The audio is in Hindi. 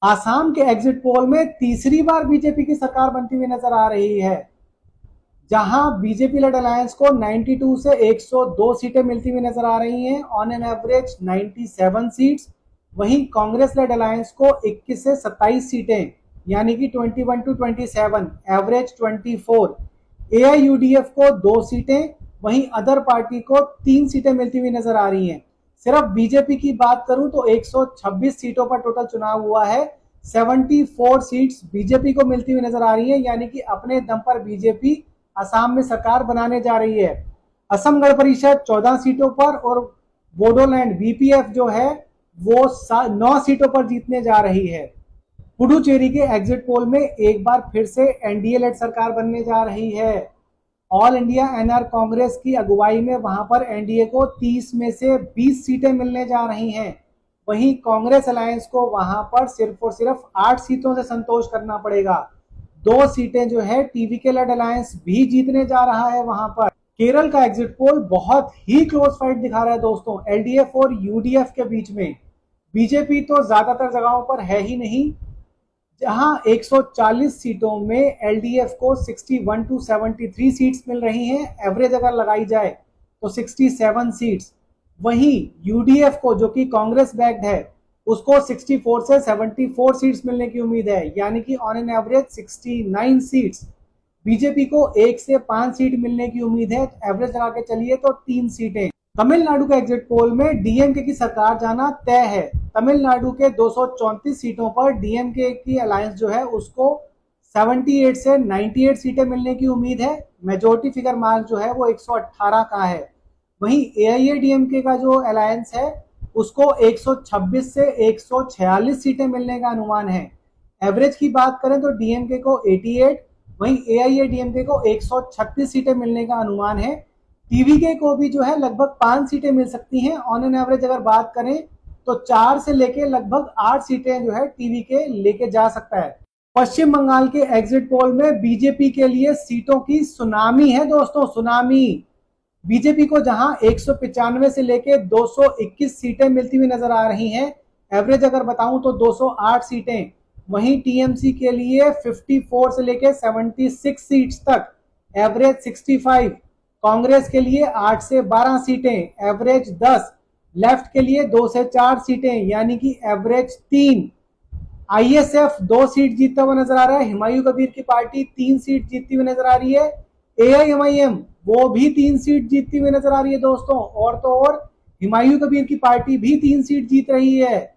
आसाम के एग्जिट पोल में तीसरी बार बीजेपी की सरकार बनती हुई नजर आ रही है, जहां बीजेपी लेड अलायंस को 92 से 102 सीटें मिलती हुई नजर आ रही हैं, ऑन एन एवरेज 97 सीट्स। वहीं कांग्रेस लेड अलायंस को 21 से 27 सीटें यानी कि 21 टू 27, एवरेज 24। एआईयूडीएफ को 2 सीटें, वहीं अदर पार्टी को 3 सीटें मिलती हुई नजर आ रही हैं। सिर्फ बीजेपी की बात करूं तो 126 सीटों पर टोटल चुनाव हुआ है। 74 सीट्स बीजेपी को मिलती हुई नजर आ रही है, यानी कि अपने दम पर बीजेपी असम में सरकार बनाने जा रही है। असम गण परिषद 14 सीटों पर और बोडोलैंड बीपीएफ जो है वो 9 सीटों पर जीतने जा रही है। पुडुचेरी के एग्जिट पोल में एक बार फिर से एनडीए लेड सरकार बनने जा रही है। ऑल इंडिया एनआर कांग्रेस की अगुवाई में वहां पर एनडीए को 30 में से 20 सीटें मिलने जा रही हैं। वहीं कांग्रेस अलायंस को वहां पर सिर्फ और सिर्फ 8 सीटों से संतोष करना पड़ेगा। 2 सीटें जो है टीवीके लेड अलायंस भी जीतने जा रहा है वहां पर। केरल का एग्जिट पोल बहुत ही क्लोज फाइट दिखा रहा है दोस्तों, एलडीएफ और यूडीएफ के बीच में। बीजेपी तो ज्यादातर जगहों पर है ही नहीं, जहां 140 सीटों में एलडीएफ को 61 टू 73 सीट्स मिल रही हैं, एवरेज अगर लगाई जाए तो 67 सीट्स। वहीं यूडीएफ को, जो कि कांग्रेस बैक्ड है, उसको 64 से 74 सीट्स मिलने की उम्मीद है, यानी कि on an average 69 seats. BJP को 1 से 5 सीट मिलने की उम्मीद है, एवरेज लगा के चलिए तो 3 सीटें। तमिलनाडु के एग्जिट पोल में डीएमके की सरकार जाना तय है। तमिलनाडु के 234 सीटों पर डीएमके की अलायंस जो है उसको 78 से 98 सीटें मिलने की उम्मीद है। मेजोरिटी फिगर मार्क जो है वो 118 का है। वहीं एआईएडीएमके का जो अलायंस है उसको 126 से 146 सीटें मिलने का अनुमान है। एवरेज की बात करें तो डीएमके को 88, वहीं एआईएडीएमके को 136 सीटें मिलने का अनुमान है। टीवीके को भी जो है लगभग 5 सीटें मिल सकती हैं। ऑन एन एवरेज अगर बात करें तो 4 से लेके लगभग 8 सीटें जो है टीवीके लेके जा सकता है। पश्चिम बंगाल के एग्जिट पोल में बीजेपी के लिए सीटों की सुनामी है दोस्तों, सुनामी। बीजेपी को जहां 195 से लेके 221 सीटें मिलती हुई नजर आ रही हैं, एवरेज अगर बताऊं तो 208 सीटें। वहीं टीएमसी के लिए 54 से लेके 76 सीट्स तक, एवरेज 65। कांग्रेस के लिए 8 से 12 सीटें, एवरेज 10। लेफ्ट के लिए 2 से 4 सीटें यानी कि एवरेज 3। आईएसएफ 2 सीट जीतता हुआ नजर आ रहा है। हुमायूं कबीर की पार्टी 3 सीट जीतती हुई नजर आ रही है। एआईएमआईएम वो भी 3 सीट जीतती हुई नजर आ रही है दोस्तों। और तो और हुमायूं कबीर की पार्टी भी 3 सीट जीत रही है।